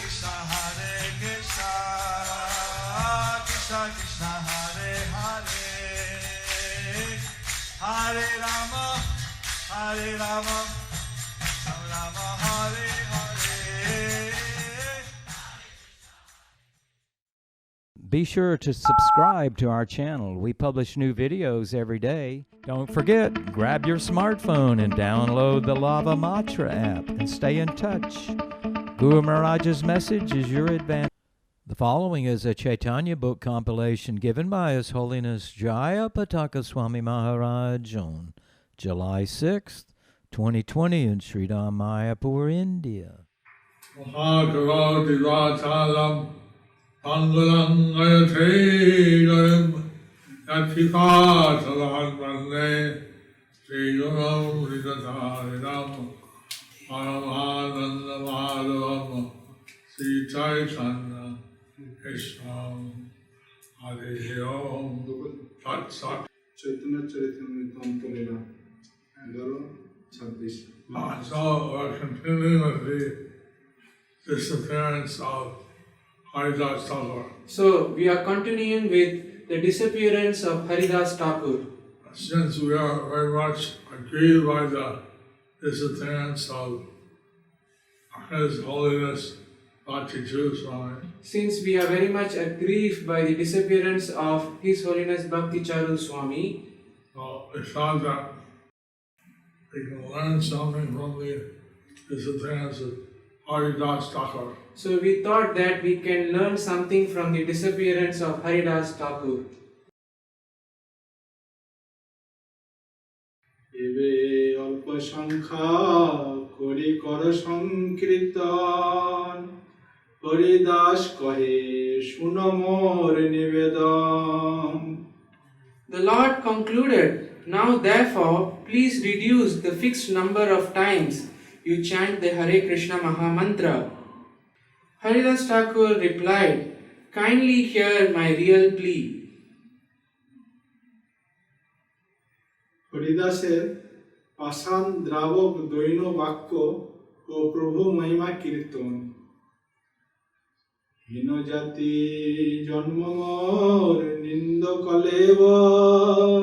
Krishna, Krishna Krishna, Hare Hare, Hare Rama, Rama Rama, Hare Hare. Be sure to subscribe to our channel. We publish new videos every day. Don't forget, grab your smartphone and download the Lava Matra app and stay in touch. Guru Maharaj's message is your advantage. The following is a Chaitanya book compilation given by His Holiness Jaya Pataka Swami Maharaj on July 6th, 2020 in Sridham, Mayapur, India. Mahakavadivachalam Pangalam Ayathegarim Yathikatalan Vande Sri Gurum Ridataridam Paramananda Madhavam Sri Chaitanya Islam Hare Om Tat Sat Chaitanya Charitamrita Leela 11:26. So we're continuing with the disappearance of Haridas Thakur. So we are continuing with the disappearance of Haridas Thakur. Since we are very much aggrieved by the disappearance of His Holiness Bhakti Swami, Since we are very much aggrieved by the disappearance of His Holiness Bhakti Charu Swami, we thought that we can learn something from the disappearance of Haridas Thakur. so we thought that we can learn something from the disappearance of Haridas Thakur. এবে অল্প সংখ্যা করি কর সংকীর্তন হরিদাস কহে শুন মোর নিবেদন. The Lord concluded, "Now therefore, please reduce the fixed number of times you chant the Hare Krishna Maha Mantra." Haridas Thakur replied, "Kindly hear my real plea." হরিদাসের পাষাণ দ্রাবক দৈন বাক্য ও প্রভু মহিমা কীর্তন. হীন জাতি জন্ম মোর নিন্দ কলেবর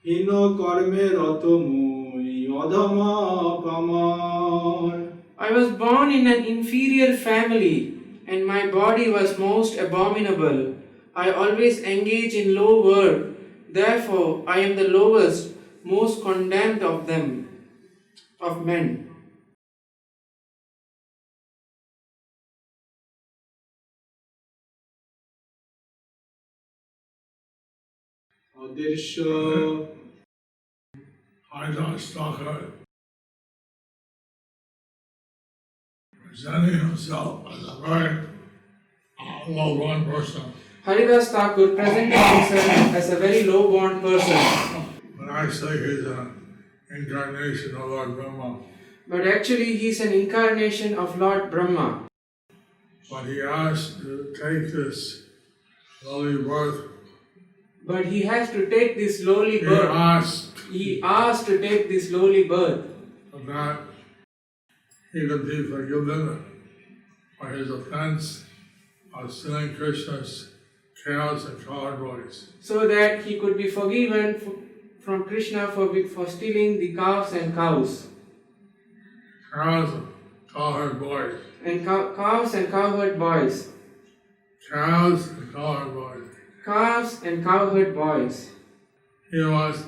হীন কর্মে রত মুই অধম পামর. I was born in an inferior family, and my body was most abominable. I always engage in low work. Therefore, I am the lowest, most condemned of them, of men. অদৃশ্য Haridas Thakur presenting himself as a very low-born person. Haridas Thakur presented himself as a very low-born person, But actually he's an incarnation of Lord Brahma. but actually he is an incarnation of Lord Brahma. But he asked to take this lowly birth. But he has to take this lowly He birth. asked He asked to take this lowly birth, so that he could be forgiven for his offense of stealing Krishna's cows and colored boys. so that he could be forgiven from Krishna for stealing the calves and cows. Cows and colored boys. And calves and cowherd boys. Cows and colored boys. Calves and cowherd boys. He was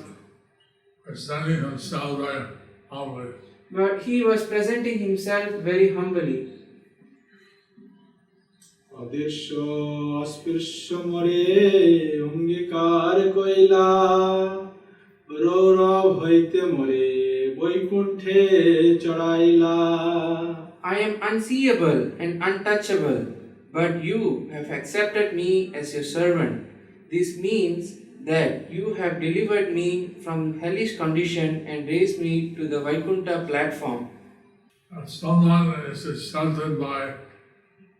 presenting himself very humbly. But he was presenting himself very humbly. অদৃশ্য অস্পৃশ্য মরে অঙ্গীকার কইলা রৌরব হইতে মরে বৈকুণ্ঠে চড়াইলা. I am unseeable and untouchable, but you have accepted me as your servant. This means that you have delivered me from hellish condition and raised me to the Vaikuntha platform. Someone is accepted by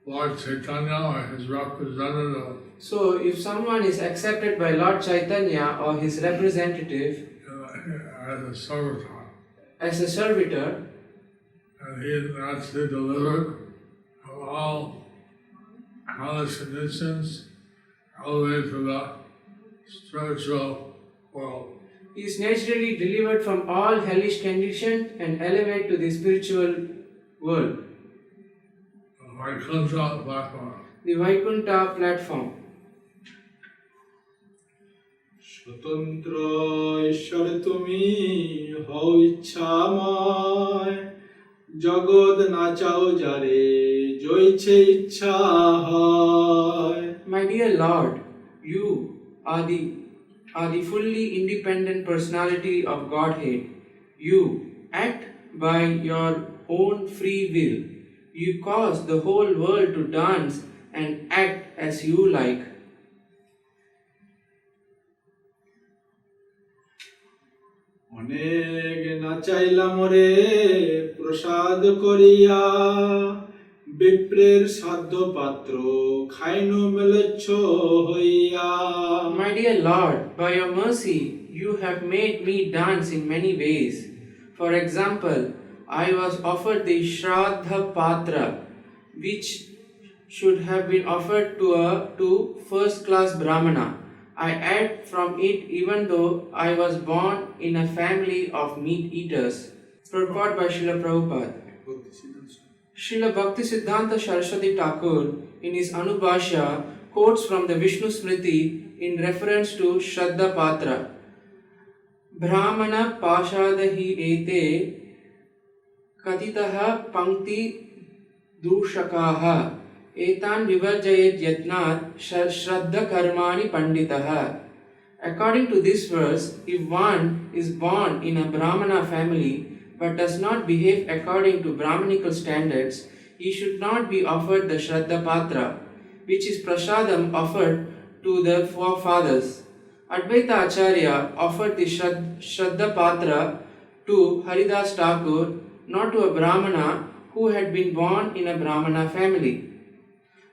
Lord Chaitanya or his representative So, if someone is accepted by Lord Chaitanya or his representative as a servitor, as a servitor, and he is actually delivered from all hellish conditions, elevated to the spiritual world. He is naturally delivered from all hellish conditions and elevated to the spiritual world, Vaikuntha platform. the Vaikuntha platform. স্বতন্ত্র ঈশ্বর তুমি হও ইচ্ছাময় জগৎ নাচাও যারে জয়ছে ইচ্ছা হয় My dear Lord, you are the fully independent personality of Godhead. You act by your own free will. You cause the whole world to dance and act as you like. অনেক নাচাইলাম রে প্রসাদ করিয়া বিপ্রের সাধ্য পাত্র খাইনু মেলেচ্ছ হইয়া My dear Lord, by your mercy, you have made me dance in many ways. For example, I was offered the Shraddha Patra, which should have been offered to first-class Brahmana. I ate from it even though I was born in a family of meat eaters. Purport by Srila Prabhupada. Srila Bhaktisiddhanta Saraswati Thakur, in his Anubhashya, quotes from the Vishnu Smriti in reference to Shraddha Patra. Brahmana pashadahi ete katitaha pankti dushakaha etan vivarjayet yatnat shraddha karmani panditaha. According to this verse, if one is born in a Brahmana family but does not behave according to Brahmanical standards, he should not be offered the Shraddha Patra, which is prasadam offered to the forefathers. Advaita Acharya offered the Shraddha Patra to Haridas Thakur, not to a Brahmana who had been born in a Brahmana family.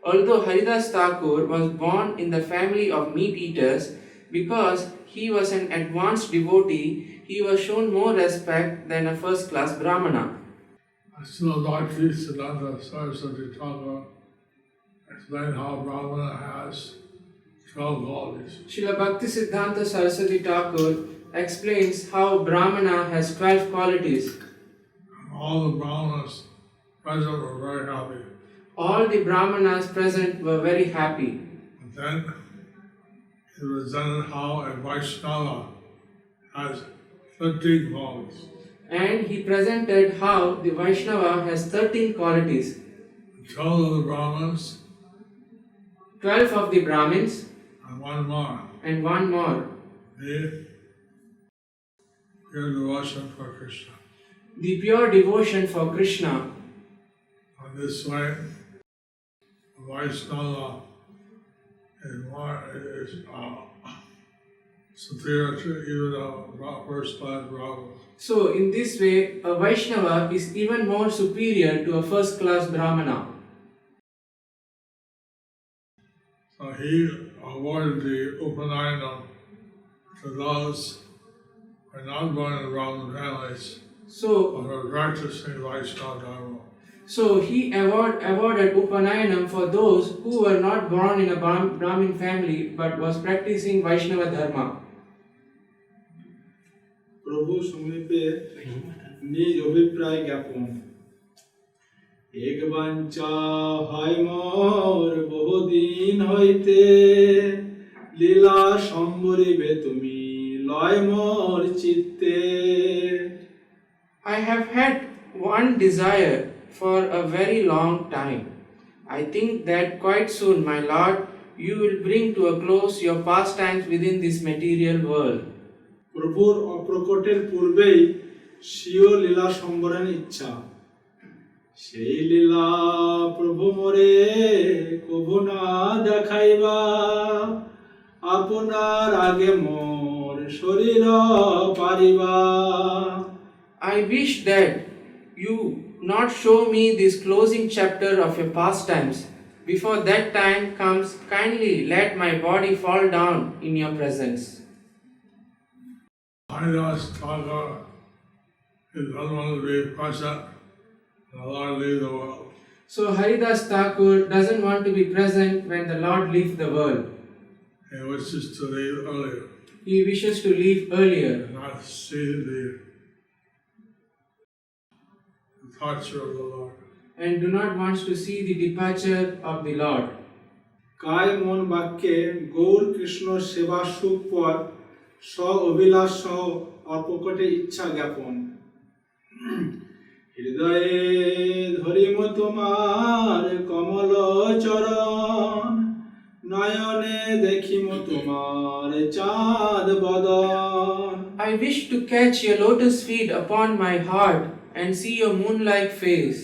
Although Haridas Thakur was born in the family of meat eaters, because he was an advanced devotee, he was shown more respect than a first-class Brahmana. Srila Bhaktisiddhanta Saraswati Thakur explained how Brahmana has 12 qualities. Srila Bhaktisiddhanta Saraswati Thakur explains how Brahmana has 12 qualities. All the Brahmanas present were very happy. All the Brahmanas present were very happy. But then he presented how a Vaishnava has 13 qualities. And he presented how the Vaishnava has 13 qualities. 12 of the Brahmins 12 of the Brahmins and one more. and one more. The pure devotion for Krishna. The pure devotion for Krishna. In this way, the Vaishnava is superior to even a first-class Brahmana. So, in this way, a Vaishnava is even more superior to a first-class Brahmana. So he awarded the Upanayana to those who are not born in Brahmin families, So, but are practicing Vaishnava Dharma. So he awarded Upanayanam for those who were not born in a Brahmin family but was practicing Vaishnava Dharma. প্রভু সমীপে নিজ অভিপ্রায় জ্ঞাপন এক বাঞ্ছা হয় মোর বহুদিন হইতে লীলা সম্বরিবে তুমি লয় মোর চিত্তে I have had one desire for a very long time. I think that quite soon, my Lord, you will bring to a close your pastimes within this material world. প্রভুর অপ্রকটের পূর্বেই স্বীয় লীলা সম্বরণ ইচ্ছা সেই লীলা প্রভু মোরে কভু না দেখাইবা আপনার আগে মোর শরীর পারিবা I wish that you not show me this closing chapter of your pastimes. Before that time comes, kindly let my body fall down in your presence. Haridas Thakur is unwilling to be present in the Lord lead the world. So Haridas Thakur doesn't want to be present when the Lord leaves the world. He wishes to leave earlier He wishes to leave earlier and not see the departure of the Lord. and do not want to see the departure of the Lord. কায় মন বাক্যে গৌর কৃষ্ণ সেবা সুখ পর স্ব অভিলাষ সহ অপ্রকটে ইচ্ছা জ্ঞাপন হৃদয়ে ধরিম তোমার কমল চরণ নয়নে দেখিম তোমার চাঁদ বদন I wish to catch your lotus feet upon my heart and see your moon-like face.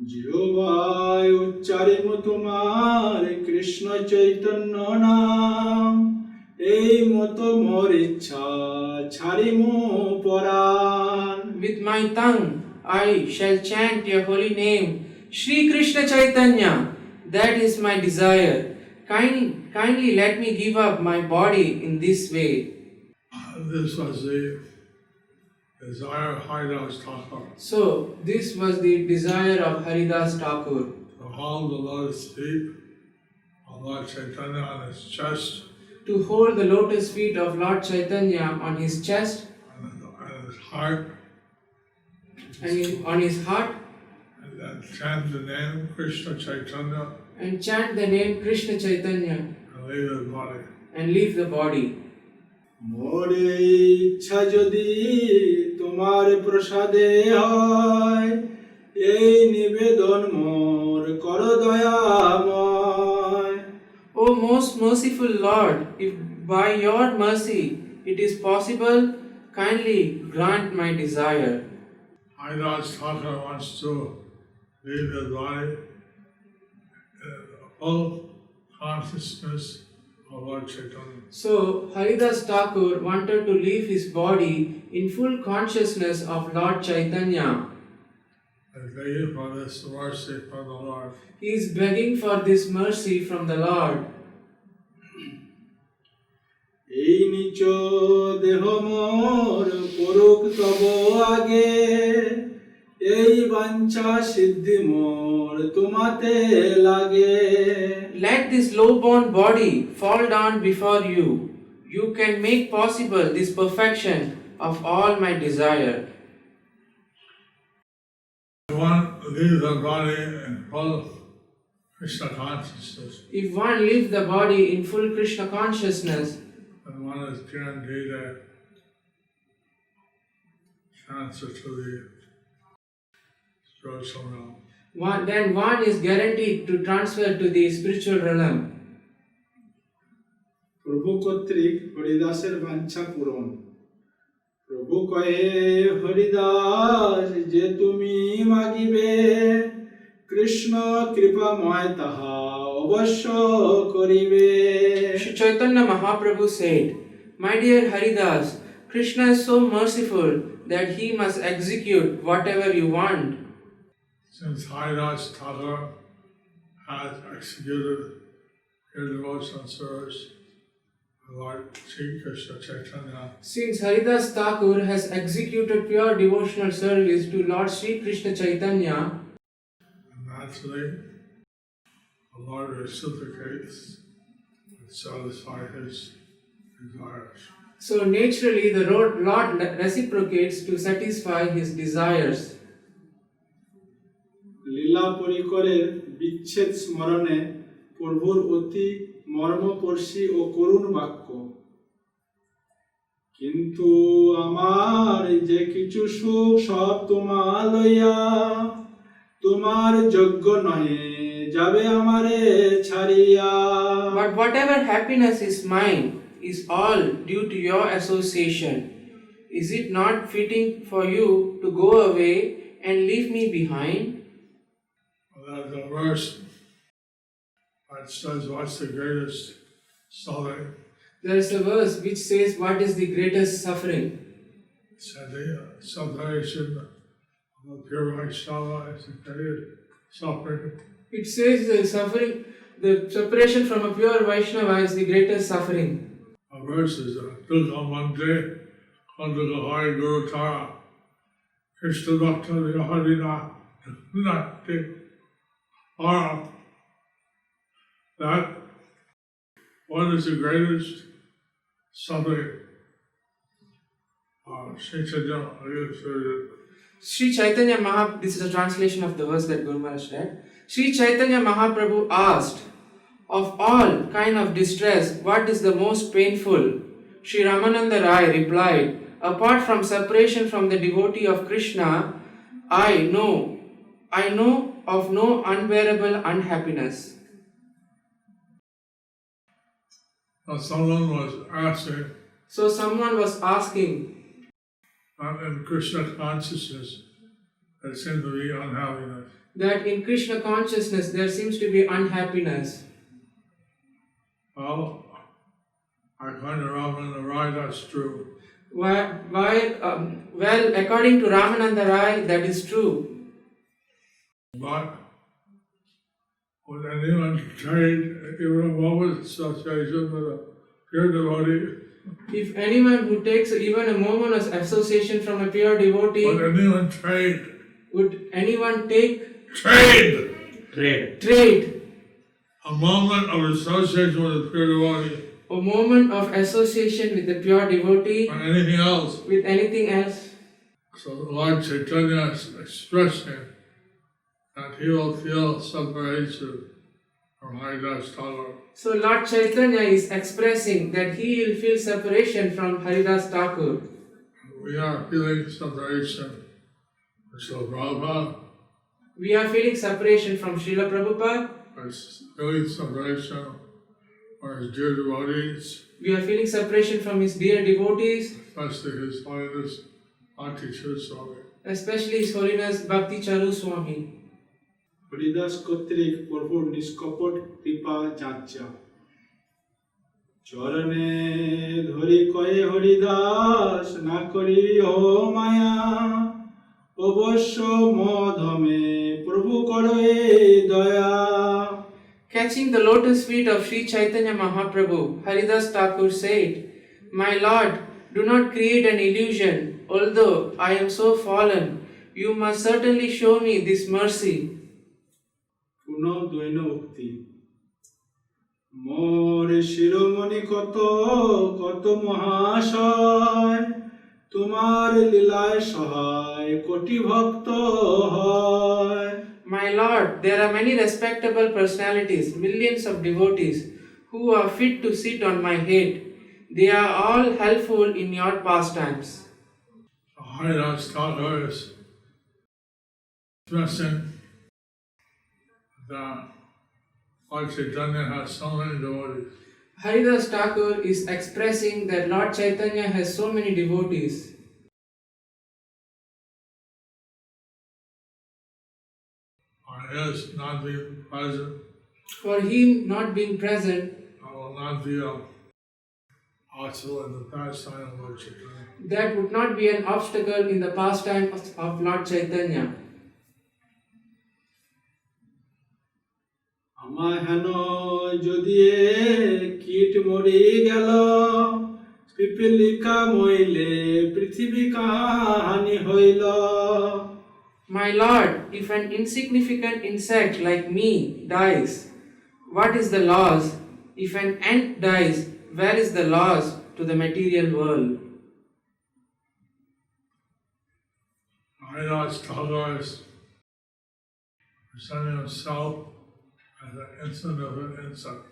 জিহ্বায় উচ্চারিম তোমার কৃষ্ণ চৈতন্য নাম এই মতো মোর ইচ্ছা ছাড়িম পরাণ With my tongue I shall chant your holy name, Shri Krishna Chaitanya. That is my desire. Kindly let me give up my body in this way. This was the desire of Haridas Thakur. So this was the desire of Haridas Thakur, To hold the lotus feet of Lord Chaitanya on his chest to hold the lotus feet of Lord Chaitanya on his chest and his heart, and on his heart, and then chant the name Krishna Chaitanya and chant the name Krishna Chaitanya and leave his body. and leave the body. মোর ইচ্ছা যদি তোমার প্রসাদে হয় এই নিবেদন মোর কর দয়াময় O most merciful Lord, if by your mercy it is possible, kindly grant my desire. Haridas Thakur wants to leave his body in full consciousness of Lord Chaitanya. So Haridas Thakur wanted to leave his body in full consciousness of Lord Chaitanya. And begging for this mercy from the Lord. He is begging for this mercy from the Lord. এই নিচ দেহ মোর করুক তব আগে এই বাঞ্ছা সিদ্ধি মোর তোমাতে লাগে Let this low-born body fall down before you. You can make possible this perfection of all my desire. One leaves the body in full Krishna consciousness, If one leaves the body in full Krishna consciousness, and one is guaranteed a transfer to the spiritual realm. then one is guaranteed to transfer to the spiritual realm. প্রভু কর্তৃক হরিদাসের বাঞ্ছা পূরণ প্রভু কয়ে হরিদাস যে তুমি মাগিবে কৃষ্ণ কৃপাময় তাহা অবশ্য করিবে Shri Chaitanya Mahaprabhu said, My dear Haridas, Krishna is so merciful that he must execute whatever you want. Since Haridas Thakur has executed his devotional service to Lord Sri Krishna Chaitanya, Since Haridas Thakur has executed pure devotional service to Lord Sri Krishna Chaitanya, naturally the Lord reciprocates and satisfies his desires. so naturally the Lord reciprocates to satisfy his desires. লীলা পরিকরের বিচ্ছেদ স্মরণে প্রভুর অতি মর্মস্পর্শী ও করুণ বাক্য কিন্তু আমার যে কিছু সুখ সব তোমার লইয়া তোমার যোগ্য নহে যাবে আমারে ছাড়িয়া But whatever happiness is mine is all due to your association. Is it not fitting for you to go away and leave me behind? There's a verse that says, what's the greatest suffering? There is a verse which says, What is the greatest suffering? It said the separation of a pure Vaishnava is the greatest suffering. It says the separation from a pure Vaishnava is the greatest suffering. A verse is Dukha Mante Kanduka Hari Guru Tara Krishna Bhakta Harina do not take aura. That what is the greatest something Sri Chaitanya Sri Chaitanya Mahaprabhu, this is a translation of the verse that Guru Maharaj read. Sri Chaitanya Mahaprabhu asked, of all kind of distress, what is the most painful? Sri Ramananda Rai replied, apart from separation from the devotee of Krishna, I know of no unbearable unhappiness. Someone was asking, So someone was asking, not in Krishna consciousness, there seemed to be unhappiness. that in Krishna consciousness there seems to be unhappiness. Well, according to Ramananda Rai, that's true. Well, according to Ramananda Rai, that is true. But would anyone trade even a moment's association with a pure devotee? If anyone who takes even a moment of association from a pure devotee, Would anyone trade? would anyone take Trade! A moment of association with a pure devotee a moment of association with a pure devotee or anything else. with anything else? So Lord Chaitanya is expressing that he will feel separation from Haridas Thakur. So Lord Chaitanya is expressing that he will feel separation from Haridas Thakur. We are feeling separation from Srila Prabhupada. We are feeling separation from Srila Prabhupada. We're feeling separation from his dear devotees, We are feeling separation from his dear devotees, especially His Holiness Bhakti Charu Swami. especially His Holiness Bhakti Charu Swami. Haridas কর্তৃক প্রভুর নিষ্কপট কৃপা যাচ্ছা চরণে ধরি কয়ে হরিদাস না করি ও মায়া অবশ্য মধমে প্রভু করো দয়া. Catching the lotus feet of Sri Chaitanya Mahaprabhu, Haridas Thakur said, My Lord, do not create an illusion. Although I am so fallen, you must certainly show me this mercy. পুনঃ দৈন উক্তি মোর শিরোমণি কত কত মহাশয় তোমার লীলায় সহায় কোটি ভক্ত হয়. My Lord, there are many respectable personalities, millions of devotees, who are fit to sit on my head. They are all helpful in your pastimes. Haridas Thakur is expressing that Lord Chaitanya has so many devotees. Haridas Thakur is expressing that Lord Chaitanya has so many devotees. For his not being present, For him not being present, I will not be a obstacle in the pastime of Lord Chaitanya. that would not be an obstacle in the pastime of Lord Chaitanya. আমার হেন যদি কীট মরি গেল পিপিলিকা মইলে পৃথিবী কাহানি হইল. My Lord, if an insignificant insect like me dies, what is the loss? If an ant dies, where is the loss to the material world? Haridas Thakur is presenting himself as an insignificant insect.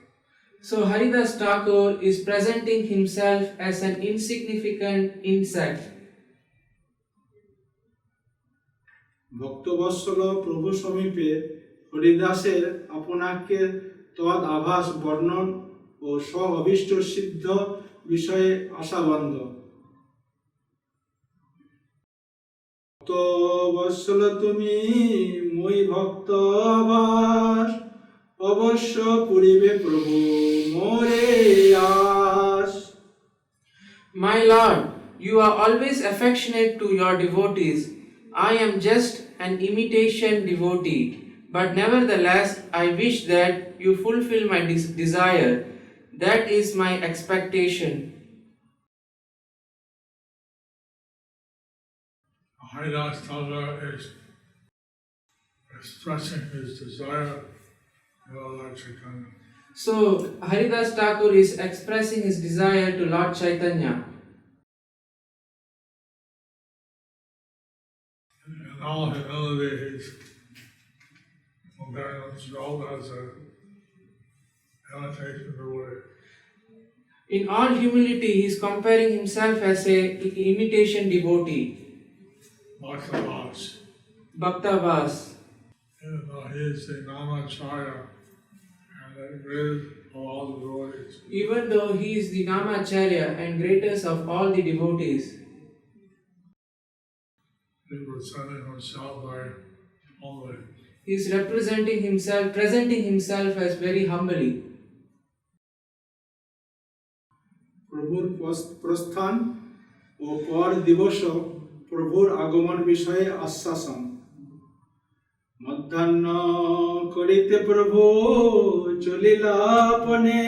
So Haridas Thakur is presenting himself as an insignificant insect. ভক্তবৎসল প্রভু সমীপে হরিদাসের আপনাকে তদ আভাস বর্ণন ও স্ব অভীষ্ট সিদ্ধ বিষয়ে আশাবন্ধ. ভক্তবৎসল তুমি মই ভক্ত আভাস অবশ্য পুরিবে প্রভু মোরে আস. My Lord, you are always affectionate to your devotees. I am just an imitation devotee, but nevertheless I wish that you fulfill my desire. That is my expectation. Haridas Thakur is expressing his desire to Lord Chaitanya. So Haridas Thakur is expressing his desire to Lord Chaitanya. In all humility, he's comparing himself as a imitation devotee. In all humility, he is comparing himself as a imitation devotee, Bhaktavas. Bhaktavas. Even though he is the Namacharya and the greatest of all the devotees. Even though he is the Namacharya and greatest of all the devotees, He presented himself very humbly. he is presenting himself as very humbly. প্রভুর প্রস্থান ও পর দিবস প্রভুর আগমন বিষয়ে আশ্বাসন। মধ্যাহ্ন করিতে প্রভু চলিলাপনে,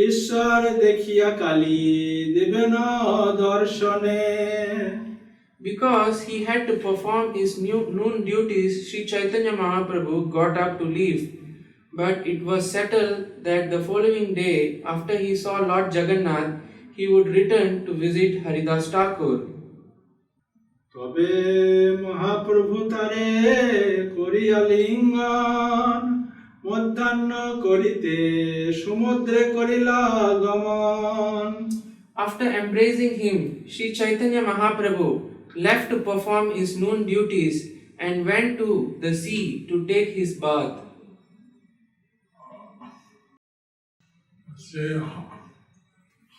ঈশ্বর দেখিয়া কালী দেবেন দর্শনে। Because he had to perform his noon duties, Sri Chaitanya Mahaprabhu got up to leave. But it was settled that the following day, after he saw Lord Jagannath, he would return to visit Haridas Thakur. তবে মহাপ্রভু তারে করিয়া লিঙ্গন, মধ্যাহ্ন করিতে সমুদ্রে করিলা গমন। After embracing him, Sri Chaitanya Mahaprabhu left to perform his noon duties and went to the sea to take his bath. See,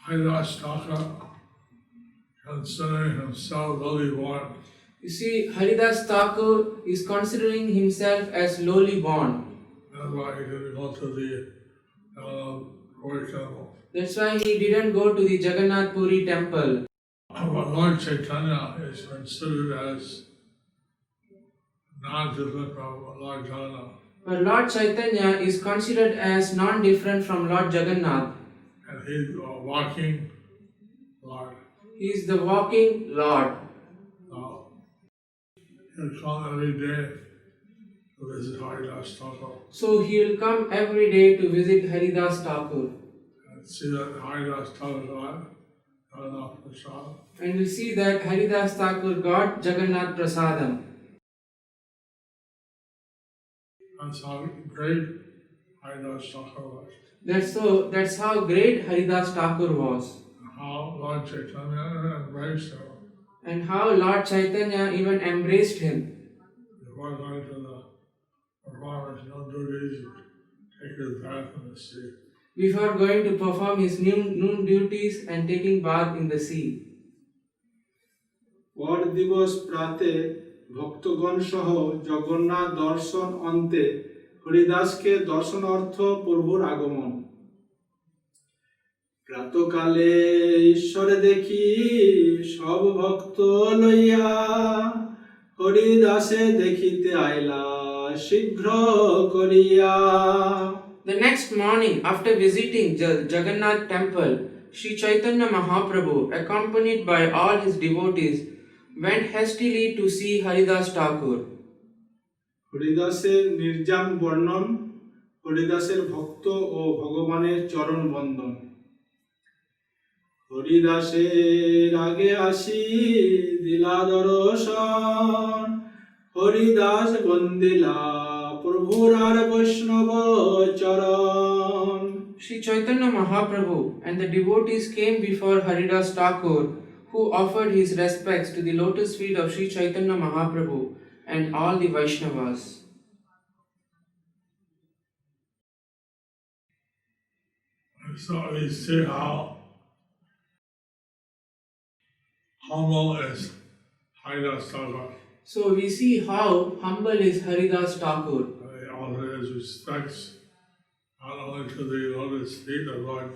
Haridas Thakur considering himself lowly born. You see, Haridas Thakur is considering himself as lowly born. That's why he didn't go to the Puri temple. That's why he didn't go to the Jagannath Puri temple. But Lord Chaitanya is considered as non-different from Lord Jagannath. But Lord Chaitanya is considered as non-different from Lord Jagannath. And he's a walking Lord. He is the walking Lord. He'll come every day to visit Haridas Thakur So he will come every day to visit Haridas Thakur. and see that Haridas Thakur got enough prasad. And will see that Haridas Thakur got Jagannath Prasadam. That's how great Haridas Thakur was. That's how great Haridas Thakur was. And how Lord Chaitanya embraced him. And how Lord Chaitanya even embraced him. Before going to the performance, no duties, take his bath in the sea. Before going to perform his noon duties and taking bath in the sea. পর দিবস প্রাতে ভক্তগণ সহ জগন্নাথ দর্শন অন্তে হরিদাসকে দর্শনার্থ প্রভুর আগমন। প্রাতকালে ঈশ্বরে দেখি সব ভক্ত লইয়া, হরিদাসে দেখিতে আইলা শীঘ্র করিয়া। The next morning, after visiting Jagannath temple, Sri Chaitanya Mahaprabhu, accompanied by all his devotees, went hastily to see Haridas Thakur. হরিদাসের নির্যান বর্ণন, হরিদাসের ভক্ত ও ভগবানের চরণ বন্দন। হরিদাসের আগে আসি দিলা দর্শন, হরিদাস বন্দিলা প্রভুর আর বৈষ্ণব চরণ। Sri Chaitanya Mahaprabhu and the devotees came before Haridas Thakur, who offered his respects to the lotus feet of Sri Chaitanya Mahaprabhu and all the Vaishnavas. So we see how humble is Haridas Thakur. So we see how humble is Haridas Thakur. He offers his respects not only to the lotus feet of Lord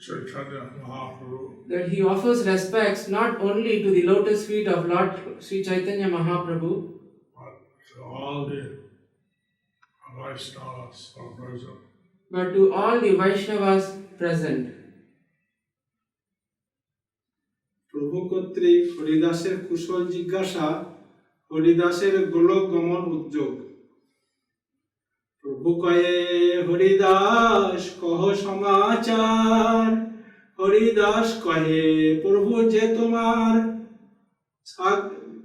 Chaitanya Mahaprabhu, That he offers respects not only to the lotus feet of Lord Sri Chaitanya Mahaprabhu, but to all the Vaishnavas are present. but to all the Vaishnavas present. প্রভু কর্তৃক হরিদাসের কুশল জিজ্ঞাসা, হরিদাসের গোলক গমন উদ্যোগ। প্রভু কয়ে হরিদাস কহ সমাচার, হরিদাস কহে প্রভু যে তোমার,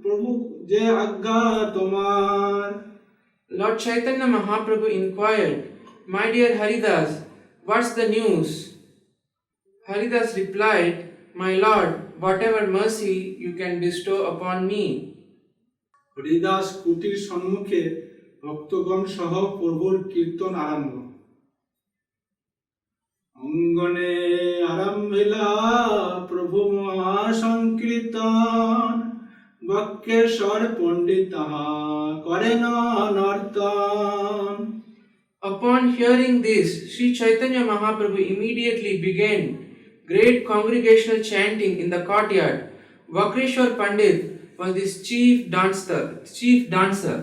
প্রভু যে আজ্ঞা তোমার। Lord Chaitanya Mahaprabhu inquired, "My dear Haridas, what's the news?" Haridas replied, "My Lord, whatever mercy you can bestow upon me." Haridas কুটির সম্মুখে ভক্তগণ সহ প্রভুর কীর্তন আরম্ভ। অঙ্গনে আরম্ভিলা প্রভু মহাসংকীর্তন, বাক্যেশ্বর পণ্ডিত তাহা করেন নর্তন। Upon hearing this, Sri Chaitanya Mahaprabhu immediately began great congregational chanting in the courtyard. Vakreshwar Pandit was this chief dancer.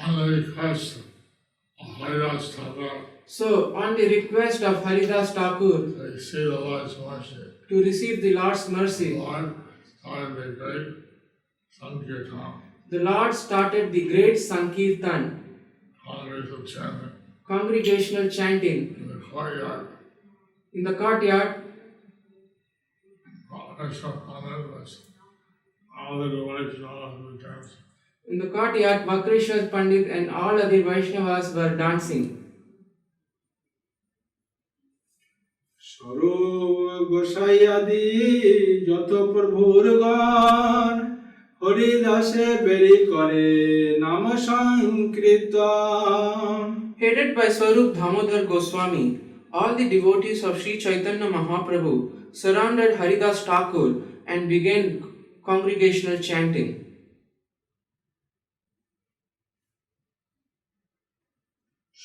On the request of Haridas Thakur, So, on the request of Haridas Thakur they see the Lord's mercy. to receive the Lord's mercy, Lord started the great Sankirtan, the Lord started the great Sankirtan, congregational chanting congregational chanting. in the courtyard. In the courtyard, Vakreshwar Pandit was all the devotees and all who were dancing. in the courtyard, Vakreshwar Pandit and all other Vaishnavas were dancing. স্বরূপ গোসাই আদি যত প্রভুর গণ, হরিদাসে বেরি করে নাম সংকীর্তন। Headed by Swarup Damodar Goswami, all the devotees of Sri Chaitanya Mahaprabhu surrounded Haridas Thakur and began congregational chanting.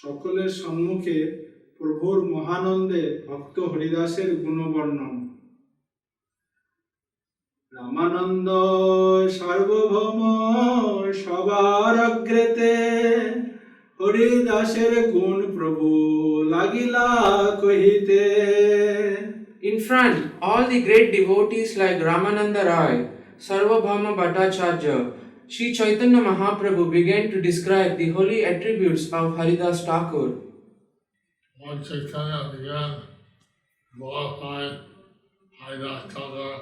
সকলের সম্মুখে প্রভুর মহানন্দে ভক্ত হরিদাসের গুণবর্ণন। রামানন্দ সার্বভৌম সবার অগ্রেতে, হরিদাসের গুণ প্রভু লাগিলা কহিতে। In front, all the great devotees like Ramananda Rai, Sarvabhauma Bhattacharya, Sri Chaitanya Mahaprabhu began to describe the holy attributes of Haridas Thakur. Lord Chaitanya began to glorify Haridas Thakur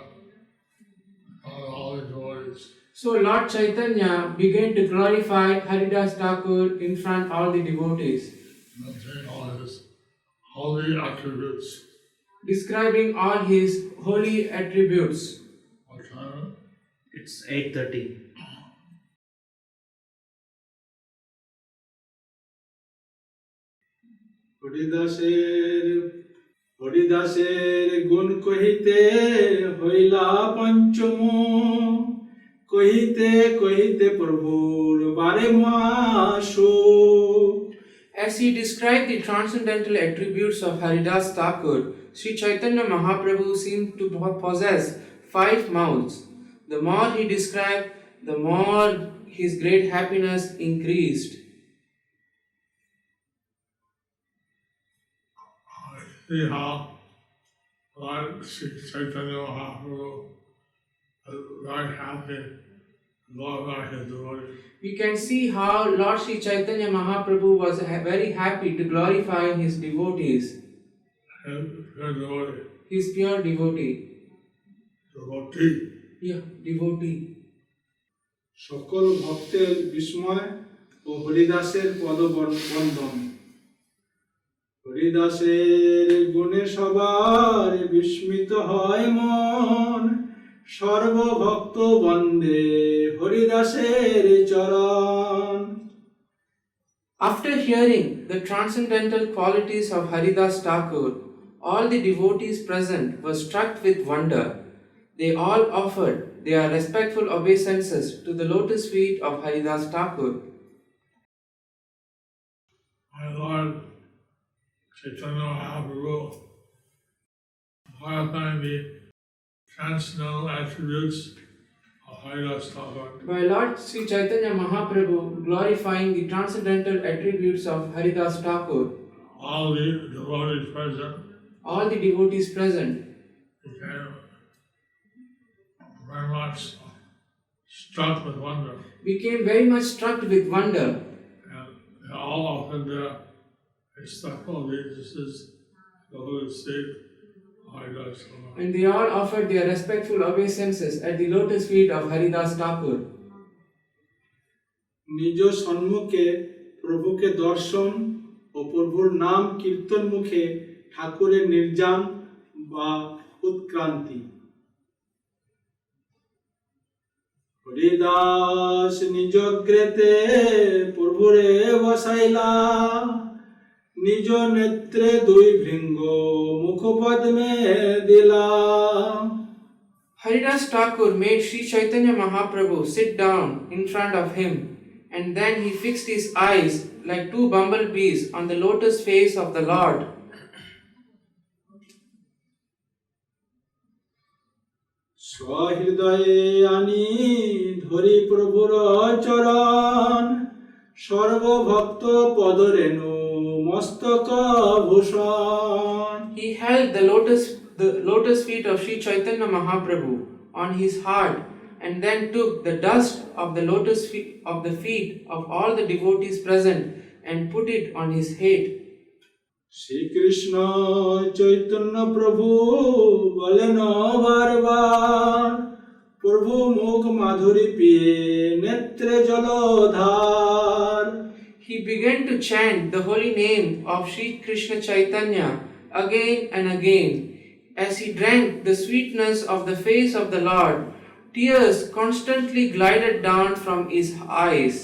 and all the devotees. So Lord Chaitanya began to glorify Haridas Thakur in front of all the devotees, Mentioning all his holy attributes. describing all his holy attributes. What time? It's 8:30. হরিদাসের গুণ কহিতে হইলা পঞ্চম, কহিতে কহিতে প্রভুর বারে মাসু। As he described the transcendental attributes of Haridas Thakur, Sri Chaitanya Mahaprabhu seemed to possess 5 mouths. The more he described, the more his great happiness increased. See how Lord Sri Chaitanya Mahaprabhu is very happy to glorify his devotees. We can see how Lord Sri Chaitanya Mahaprabhu was very happy to glorify his devotees, His pure devotee. his pure devotee. Devotee. Yeah, devotee. সকল ভক্তের বিস্ময় ও হরিদাসের পদবন্দন। হরিদাসের গুণে সবার বিস্মিত হয় মন, সর্বভক্ত বন্দে হরিদাসের চরণ। After hearing the transcendental qualities of Haridas Thakur, all the devotees present were struck with wonder. They all offered their respectful obeisances to the lotus feet of Haridas Thakur. My Lord Chaitanya Mahaprabhu, glorifying the transcendental attributes of Haridas Thakur. By Lord Sri Chaitanya Mahaprabhu glorifying the transcendental attributes of Haridas Thakur, All the devotees present all the devotees present became much struck with wonder. became very much struck with wonder. And they all offered their respectful obeisances to the lotus feet of Haridas Thakur. And they all offered their respectful obeisances at the lotus feet of Haridas Thakur. নিজ সম্মুখে প্রভুকে দর্শন ও প্রভুর নাম কীর্তন মুখে ঠাকুরের নির্যান বা উৎক্রান্তি। হরিদাস নিজ গ্রেতে প্রভুরে বসাইলা, নিজ নেত্রে দুই ভৃঙ্গ মুখপদ্মে দিলা। Haridas Thakur made Sri Chaitanya Mahaprabhu sit down in front of him, and then he fixed his eyes like two bumblebees on the lotus face of the Lord. সহৃদয়ে আনি ধরি প্রভুর চরণ, সর্বভক্ত পদরেণু মস্তক ভূষণ। He held the lotus feet of Sri Chaitanya Mahaprabhu on his heart, and then took the dust of the lotus feet of all the devotees present and put it on his head. Shrikrishna Chaitanya প্রভু বলেন বারবার, প্রভু মুখ মাধুরী পিয়ে নেত্রে জলধার। He began to chant the holy name of Sri Krishna Chaitanya again and again. As he drank the sweetness of the face of the Lord, tears constantly glided down from his eyes.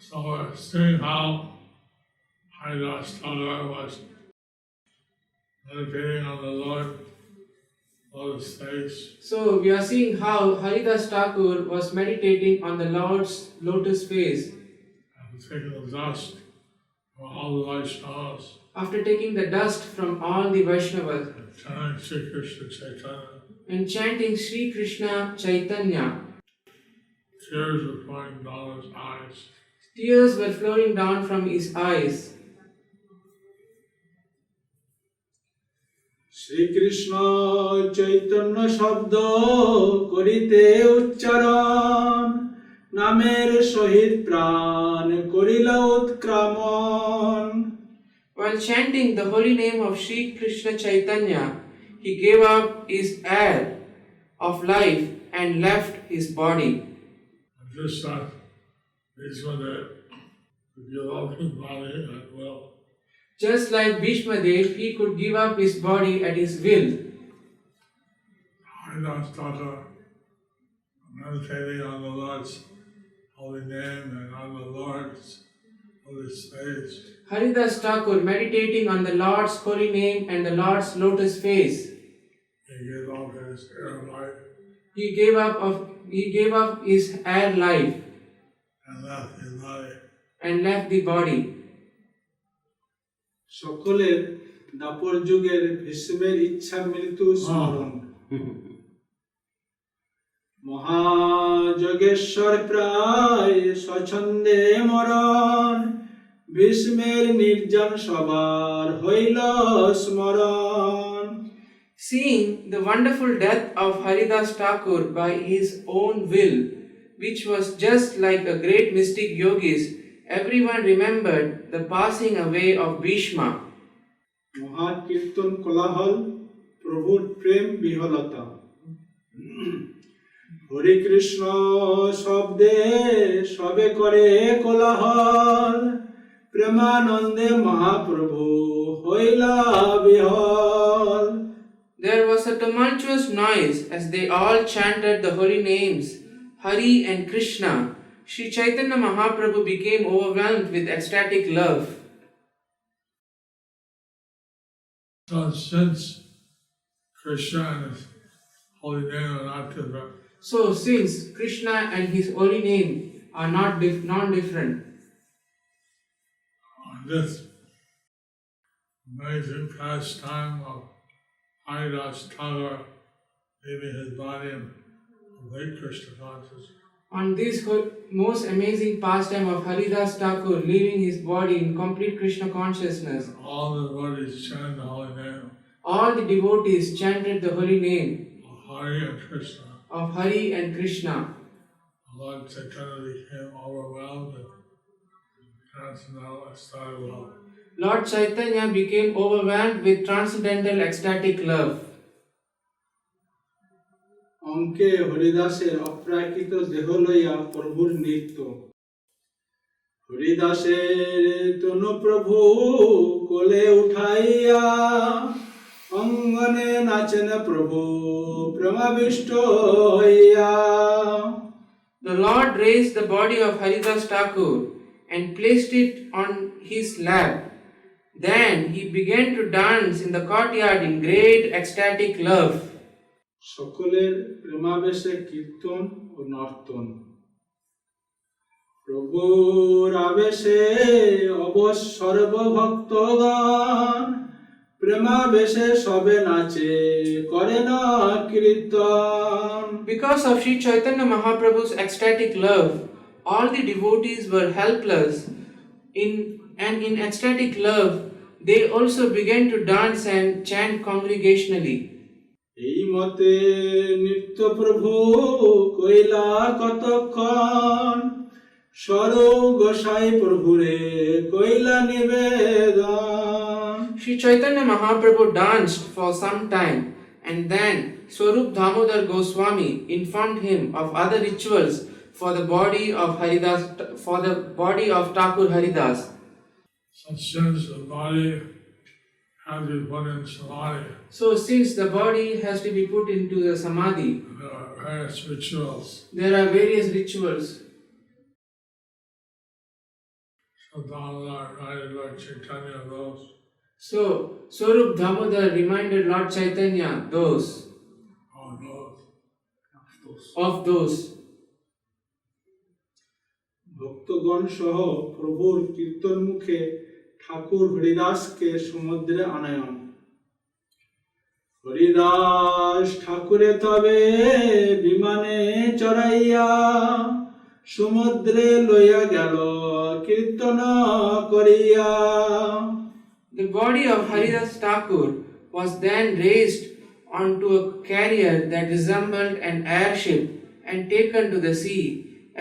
So we're seeing how Haridas Thakur was meditating on the Lord lotus face. So we are seeing how Haridas Thakur was meditating on the Lord's lotus face. And taking the dust from all the Vaishnavas, After taking the dust from all the Vaishnavas chanting Sri Krishna Chaitanya, and chanting Sri Krishna Chaitanya, tears were flowing down his eyes. tears were flowing down from his eyes. Shrikrishna Chaitanya শব্দ করিতে উচ্চারণ, নামের সহিত প্রাণ করিল উৎক্রমণ। While chanting the holy name of Sri Krishna Chaitanya, he gave up his air of life and left his body. And just that Bhishma Dev could give up his body at will. Just like Bhishma Dev, he could give up his body at his will. Haridas Thakur, meditating on the Lord's holy name and on the Lord's lotus face, Haridas Thakur meditating on the Lord's holy name and the Lord's lotus face. he gave up his air life He gave up his air life and left his body. and left the body. সকলের দাপর যুগের ভীষ্মের ইচ্ছা মৃত্যু স্মরণ। মহাযোগেশ্বর প্রায় স্বচ্ছন্দে মরণ, ভীষ্মের নির্জন সবার হইল স্মরণ। Seeing the wonderful death of Haridas Thakur by his own will, which was just like a great mystic yogis, everyone remembered the passing away of Bhishma. মহাকীর্তন কোলাহল, প্রভুর প্রেম বিহলতা। হরে কৃষ্ণ শব্দে সবে করে কোলাহল, প্রেমানন্দে মহাপ্রভু হইলা বিহল। There was a tumultuous noise as they all chanted the holy names, Hari and Krishna. Sri Chaitanya Mahaprabhu became overwhelmed with ecstatic love. So since Krishna and his holy name are not different, So since Krishna and his holy name are non-different, on this amazing pastime of Haridas Thakur leaving his body in complete Krishna consciousness, on this most amazing pastime of Haridas Thakur leaving his body in complete Krishna consciousness, all the devotees chant the holy name. all the devotees chanted the holy name of Hari and Krishna. of Hari and Krishna. Lord Chaitanya became overwhelmed with transcendental ecstatic love. Lord Chaitanya became overwhelmed with transcendental ecstatic love. অঙ্কে হরিদাসের অপ্রাকৃত দেহ লইয়া প্রভুর নৃত্য। হরিদাসের তনু প্রভু কোলে উঠাইয়া অঙ্গনে নাচেন প্রভু প্রেমাবিষ্ট হইয়া। The Lord raised the body of Haridas Thakur and placed it on his lap. Then he began to dance in the courtyard in great ecstatic love. সকলের প্রেমাবেশে কীর্তন ও নর্তন। প্রভুর আবেশে অবশ্য সর্বভক্তগণ প্রেমাবেশে সবে নাচে করে না কীর্তন। Because of Sri Chaitanya Mahaprabhu's ecstatic love, all the devotees were helpless. And in ecstatic love, they also began to dance and chant congregationally. এই মতে নিত্য প্রভু কইলা কতক্ষণ স্বরূপ গোসাই প্রভুরে কইলা নিবেদন। Sri Chaitanya Mahaprabhu danced for some time, and then Swarup Damodar Goswami informed him of other rituals for the body of Thakur Haridas. Since the body has to be put in samadhi, So since the body has to be put into the samadhi, there are various rituals. there are various rituals. So Damodar guided Lord Chaitanya of those. So Swarup Damodar reminded Lord Chaitanya of those. ভক্তগণ সহ প্রভুর কীর্তন মুখে ঠাকুর হরিদাসকে সমুদ্রে আনয়ন। হরিদাস ঠাকুরে তবে বিমানে চড়াইয়া সমুদ্রে লইয়া গেল কীর্তন করিয়া। The body of Haridas Thakur was then raised onto a carrier that resembled an airship and taken to the sea,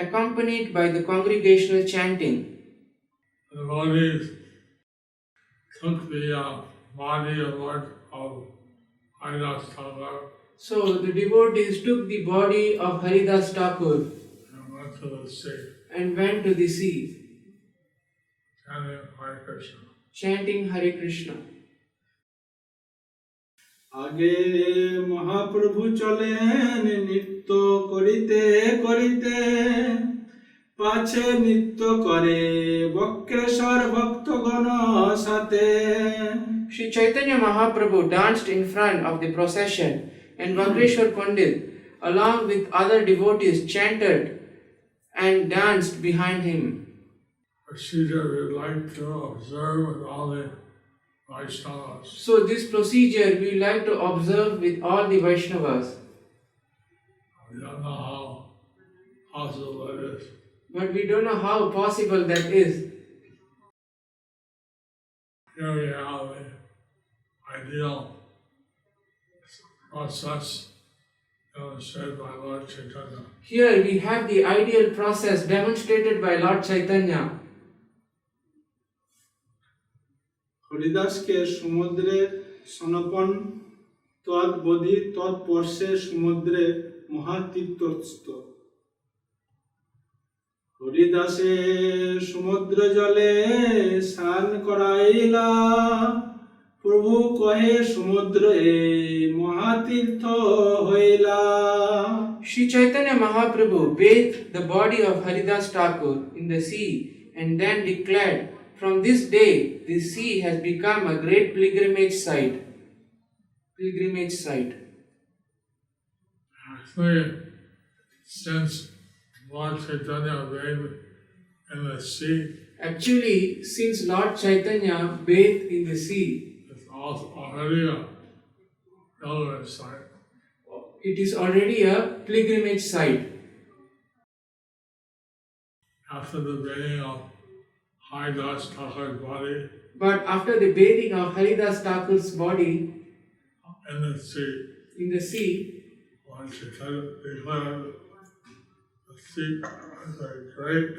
accompanied by the congregational chanting. The devotees took the body of Lord of Haridas Thakur So the devotees took the body of Haridas Thakur and went to the sea, and went to the sea, chanting Hare Krishna. chanting Hare Krishna. আগে মহাপ্রভু চলেন নৃত্য করিতে করিতে পাছে নৃত্য করে বক্রেশ্বর ভক্তগণ সাথে। Sri Chaitanya Mahaprabhu danced in front of the procession, and Vakreshwar Pandit, along with other devotees, chanted and danced behind him. Procedure we would like to observe with all the Vaishnavas. So this procedure we like to observe with all the Vaishnavas, We don't know how possible that is. but we don't know how possible that is. Here we have the ideal process demonstrated by Lord Chaitanya. Here we have the ideal process demonstrated by Lord Chaitanya. হরিদাসকে সমুদ্রে সনপন তৎবধি তৎপর্শে সমুদ্রে মহাতীর্থস্থ। হরিদাসে সমুদ্র জলে স্নান করাইলা প্রভু কহে সমুদ্র এ মহাতীর্থ হইলা। Sri Chaitanya Mahaprabhu bathed the body of Haridas Thakur in the sea and then declared, "From this day, this sea has become a great pilgrimage site." Actually, since Lord Chaitanya bathed in the sea, Actually, since Lord Chaitanya bathed in the sea, it's also already a pilgrimage site. it is already a pilgrimage site. After the bathing of Haridas Thakur's body, But after the bathing of Haridas Thakur's body, in the sea. In the sea, When she declared the sea as a great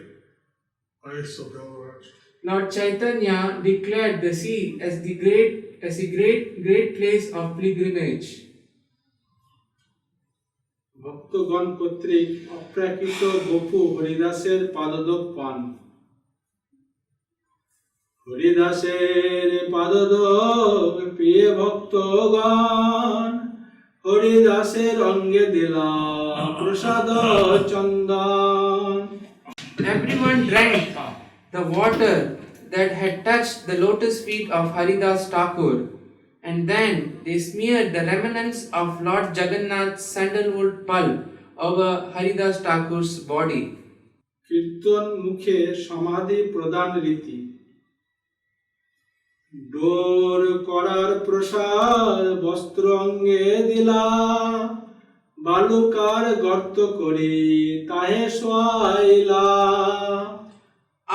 place of deliverance. Lord Chaitanya declared the sea as a great place of pilgrimage. ভক্তগণ কর্তৃক অপ্রাকৃত গপু হরিদাসের পাদদক পান। হরিদাসের পাদদক পেয়ে ভক্তগণ হরিদাসের অঙ্গে দিলা প্রসাদ চন্দন। Everyone drank the water that had touched the lotus feet of Haridas Thakur, and then they smeared the remnants of Lord Jagannath's sandalwood pulp over Haridas Thakur's body. কীর্তন মুখে সমাধি প্রদান রীতি। ডোর করার প্রসাদ বস্ত্র অঙ্গে দিলা বালুকার গর্ত করি তাহে শোয়াইলা।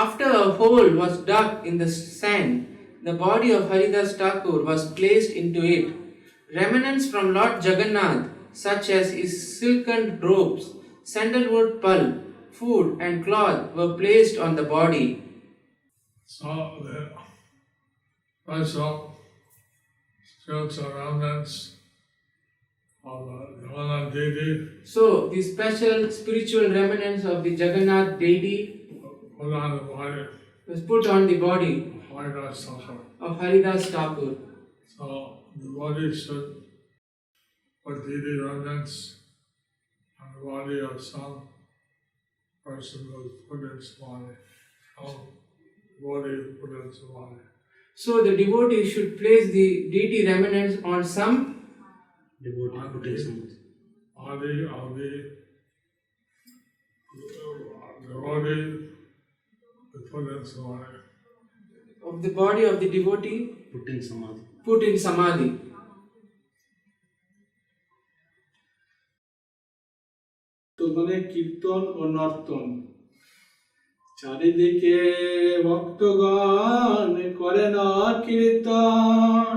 After a hole was dug in the sand, the body of Haridas Thakur was placed into it. Remnants from Lord Jagannath, such as his silken robes, sandalwood pulp, food, and cloth, were placed on the body. So the special spiritual remnants of the Jagannath deity So, the special spiritual remnants of the Jagannath deity put on the body was put on the body of Haridas Thakur. of Haridas Thakur. So the body should put deity remnants on the body of some person who was put in samadhi. Some body put in samadhi. So, the devotee should place the deity remnants on some Devotee putting some. Body of the devotee to put in samadhi. of the body of the devotee Putting samadhi. put in samadhi. তো মানে কীর্তন ও নর্তন চারিদিকে ভক্তগণ করেন কীর্তন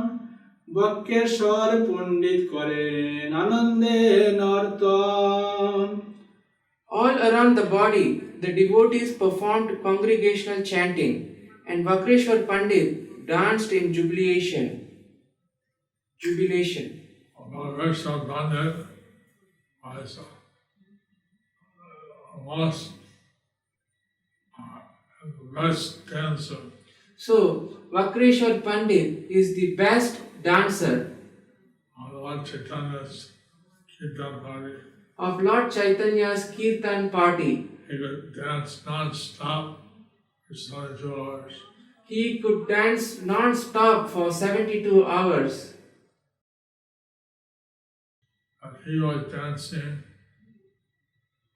বক্রেশ্বর পণ্ডিত করেন আনন্দে নর্তন। All around the body, the devotees performed congregational chanting, and Vakreshwar Pandit danced in jubilation. Vakreshwar Pandit was most best dancer. So, Vakreshwar Pandit is the best dancer On Lord Chaitanya's Kirtan party, of Lord Chaitanya's Kirtan party. he could dance non-stop for 72 hours. He could dance non-stop for 72 hours. And he was dancing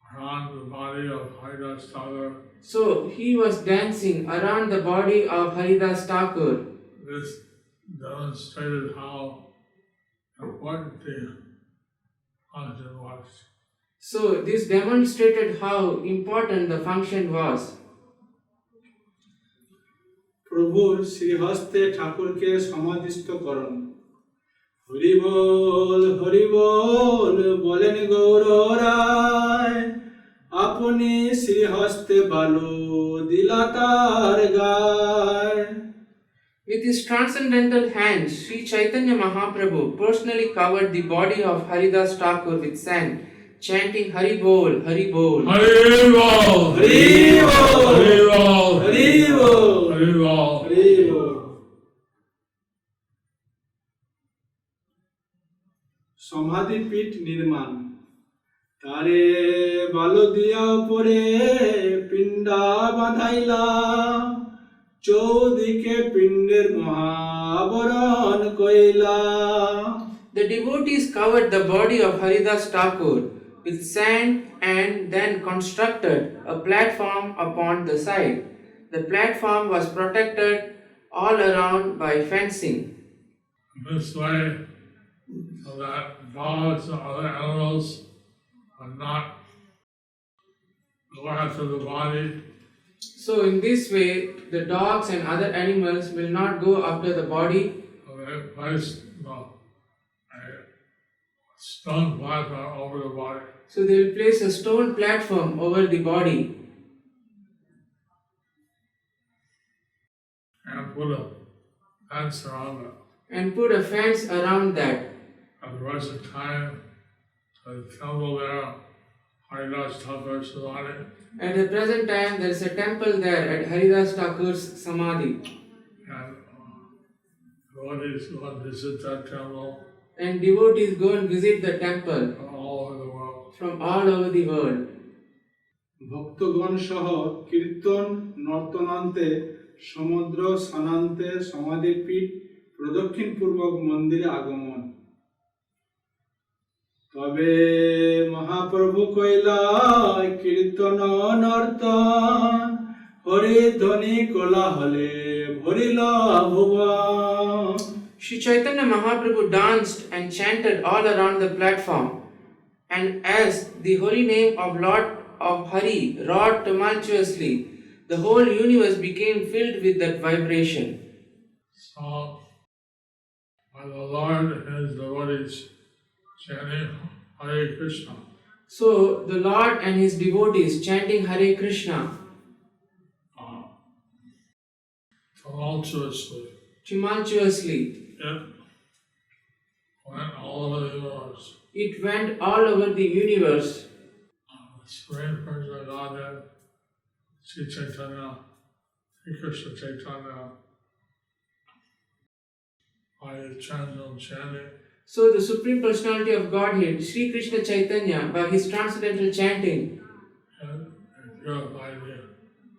around the body of Haridas Thakur. So, he was dancing around the body of Haridas Thakur. This demonstrated how important the function was. So, this demonstrated how important the function was. প্রভুর শ্রীহস্তে ঠাকুরকে সমাধিস্থ করুন। হরি বল বলেন গৌর রায় আপনি শ্রীহস্তে বালু দিলা তার গায়। With his transcendental hands, Sri Chaitanya Mahaprabhu personally covered the body of Haridas Thakur with sand, chanting Hari Bol, Hari Bol. Hari Bol! Hari ball Hari Bol! Hari ball Hari Bol! Hari বল। সমাধিপীঠ নির্মাণ তারে বালু দিয়া উপরে পিণ্ডা বাঁধাইলা চৌদিকে পিণ্ডের মহাবরণ কইলা। The devotees covered the body of Haridas Thakur with sand and then constructed a platform upon the side. The platform was protected all around by fencing. This way, so that dogs and other animals would not go after the body. So, in this way, the dogs and other animals will not go after the body. So they placed a stone platform over the body. So they will place a stone platform over the body And put a fence around it. and put a fence around that. At the rest of time, the temple there, Haridas Thakur Samadhi, At the present time, there is a temple there at Haridas Thakur's Samadhi. and devotees go and visit that temple And devotees go and visit the temple from all over the world. from all over the world. ভক্তগণ সহ কীর্তন নর্তনান্তে সমুদ্র স্নানান্তে সমাধিপীঠ প্রদক্ষিণ পূর্বক মন্দিরে আগমন। তবে মহাপ্রভু কইলায় কীর্তন নর্তন হরি ধ্বনি কোলাহলে ভরিল ভুবন। Sri Chaitanya Mahaprabhu danced and chanted all around the platform, and as the holy name of Lord of Hari roared tumultuously, the whole universe became filled with that vibration. So, by the Lord and his devotees chanting Hare Krishna, So the Lord and his devotees chanting Hare Krishna tumultuously, tumultuously, it went all over the universe. it went all over the universe. The Supreme Personality of Godhead, Sri Chaitanya, Sri Krishna Chaitanya, by his transcendental chanting, So the Supreme Personality of Godhead, Sri Krishna Chaitanya, by his transcendental chanting, and purified the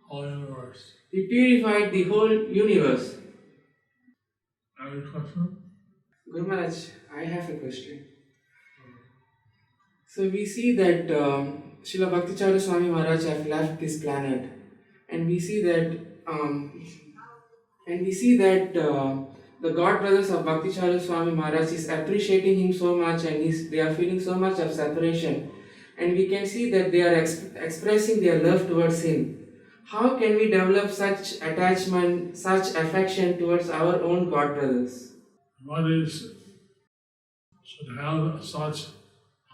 whole universe. he purified the whole universe. Any question? Guru Maharaj, I have a question. So we see that Srila Bhakticharu Swami Maharaj have left this planet, and we see that the God brothers of Bhakticharu Swami Maharaj is appreciating him so much, and they are feeling so much of separation, and we can see that they are expressing their love towards him. How can we develop such attachment, such affection towards our own God brothers? Devotees should have such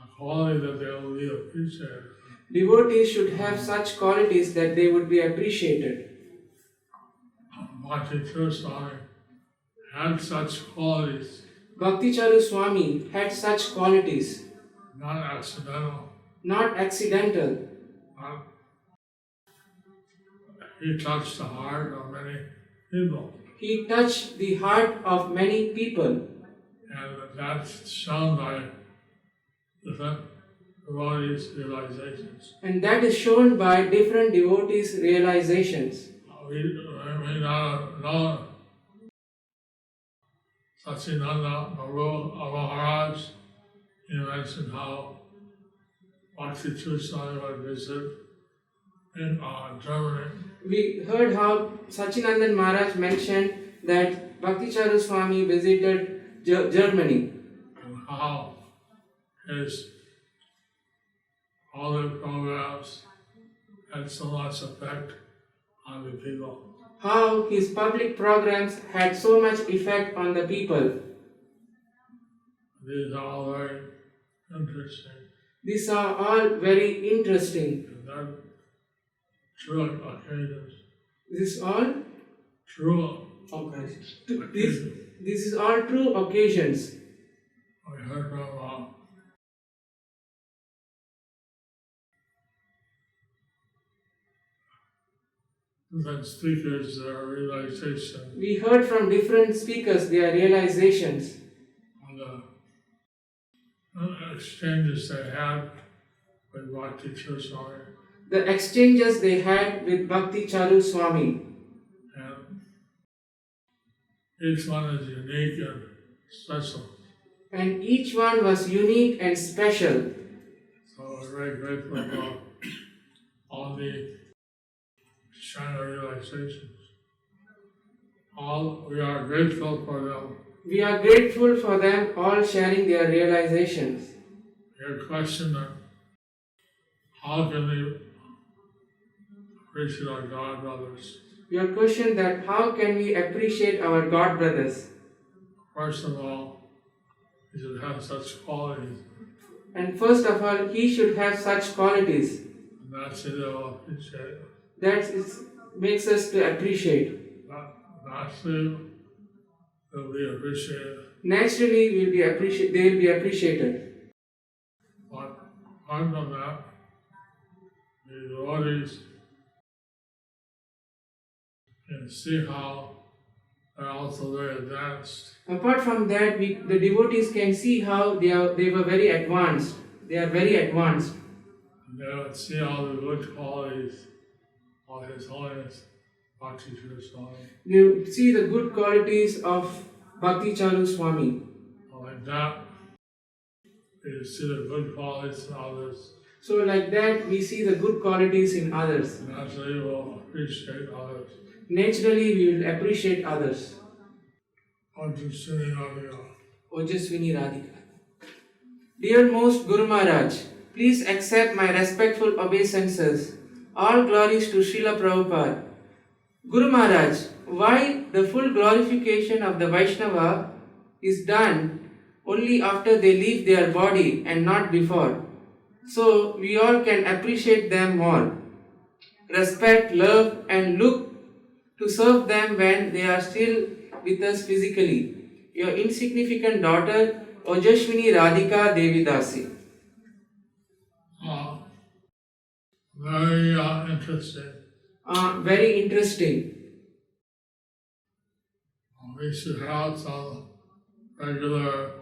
a quality that they will be appreciated. Devotees should have such qualities that they would be appreciated. Bhakti Swami had such qualities, Bhakticharu Swami had such qualities, not accidental. not accidental. Not, he touched the heart of many people, He touched the heart of many people, and that's shown by different devotees' realizations. and that is shown by different devotees' realizations. We may not know Satchidananda Prabhu Maharaj. He mentioned how Bhakti Swami would visit in Germany, We heard how Sachinandan Maharaj mentioned that Bhakticharu Swami visited Germany, and how his all the programs had so much effect on the people. how his public programs had so much effect on the people. These are all very interesting. These are all very interesting. And then true occasions. This is all True this is all true occasions. we heard from different speakers their realization We heard from different speakers their realizations on the exchanges they had with Bhakti Swami. the exchanges they had with Bhakti Charu Swami, And each one is unique and special. and each one was unique and special. So we're very grateful for all the China realizations. We are grateful for them. We are grateful for them all sharing their realizations. Your question of how can we appreciate our God brothers? Your question that how can we appreciate our God brothers? First of all, we should have such qualities. And first of all, he should have such qualities. And that's it, they'll appreciate. That makes us to appreciate. Naturally, they'll be appreciated. Naturally, they will be appreciated. But apart from that, the devotees can see how they're also very advanced. Apart from that, the devotees can see how they were very advanced. They are very advanced. And they would see all the good qualities of His Holiness Bhakti Swami. You see the good qualities of Bhakti Charu Swami. Like that, you see the good qualities in others. So like that, we see the good qualities in others. Naturally, we'll appreciate others. Naturally, we will appreciate others. Ojaswini Radhika. Dear most Guru Maharaj, please accept my respectful obeisances. All glories to Srila Prabhupada. Guru Maharaj, why the full glorification of the Vaishnava is done only after they leave their body and not before? So we all can appreciate them more. Respect, love and look to serve them when they are still with us physically. Your insignificant daughter, Ojaswini Radhika Devi Dasi. Very interesting. Very interesting. We should have some regular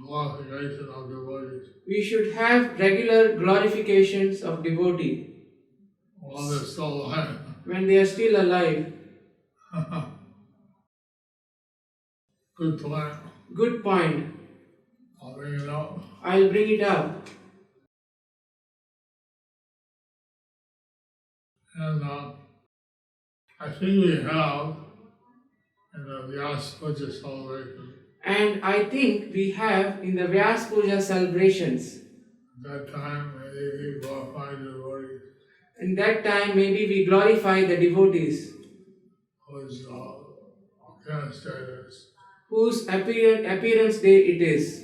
glorification of devotees. We should have regular glorifications of devotee While they're still alive. when they are still alive. Good point. Good point. I'll bring it up. I'll bring it up. And I think we have in the Vyas Puja celebration. And I think we have in the Vyas Puja celebrations. At that time, maybe we glorify the devotees In that time, maybe we glorify the devotees whose appearance day it is. whose appearance day it is.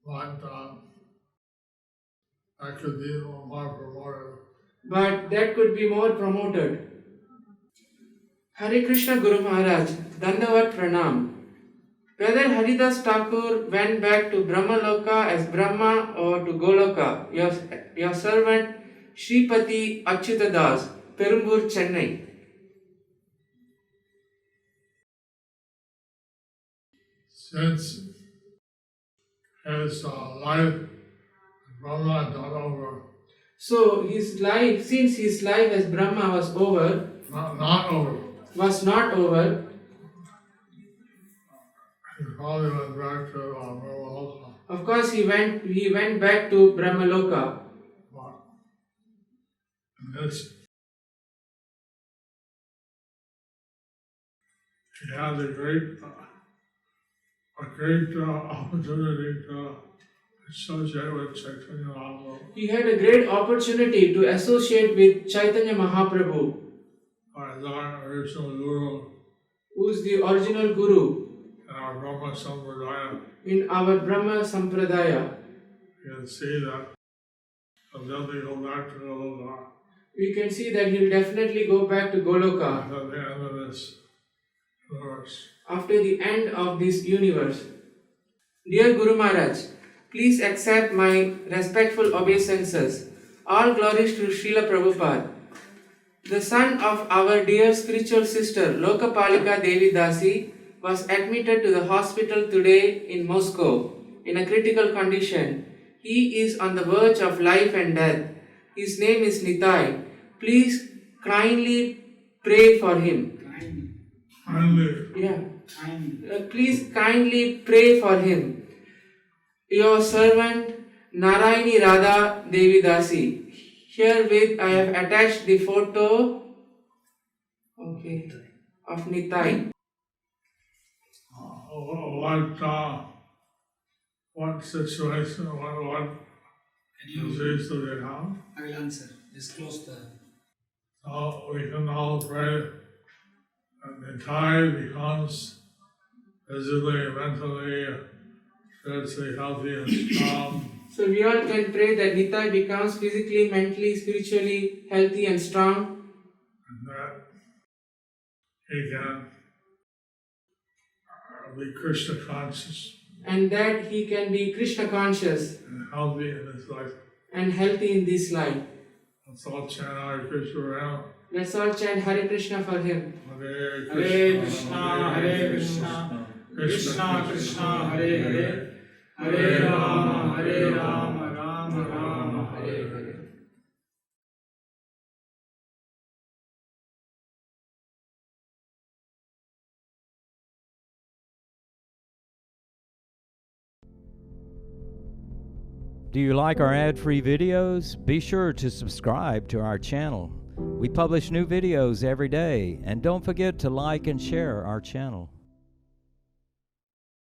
But that could be more promoted. But that could be more promoted. Hare Krishna Guru Maharaj, Dandavat Pranam. Whether Haridas Thakur went back to Brahmaloka as Brahma or to Goloka, your servant Shripati Achyutadas, Perumbur, Chennai. Since his life Brahma not over, So his life, since his life as Brahma was over, not over, was not over, he probably went back to Brahmaloka. of course he went back to Brahmaloka. But in this, he had a great opportunity to associate with Chaitanya Mahaprabhu. He had a great opportunity to associate with Chaitanya Mahaprabhu, As our original Guru who is the original Guru in our Brahma Sampradaya. in our Brahma Sampradaya. You can see that he'll definitely go back to Goloka We can see that he will definitely go back to Goloka at the end of this verse. after the end of this universe. Dear Guru Maharaj, please accept my respectful obeisances. All glories to Srila Prabhupada. The son of our dear spiritual sister Lokapalika Devi Dasi was admitted to the hospital today in Moscow in a critical condition. He is on the verge of life and death. His name is Nitai. Please kindly pray for him. Finally, Please kindly pray for him. Your servant Narayani Radha Devi Dasi. Herewith I have attached the photo of Nitai. what situation, what disease do they have? I will answer. Just close the. So we can all pray that the Nitai becomes physically, mentally, should stay healthy and strong, So we all can pray that Nitai becomes physically, mentally, spiritually healthy and strong, and that he can be Krishna conscious and that he can be Krishna conscious and healthy in his life. and healthy in this life. Let's all chant Hare Krishna Ram. Let's all chant Hare Krishna for him. Hare Hare Krishna, Hare Krishna, Krishna Krishna, Hare Hare, Hare Rama, Hare Rama, Rama Rama, Hare Hare. Do you like our ad-free videos? Be sure to subscribe to our channel. We publish new videos every day, and don't forget to like and share our channel.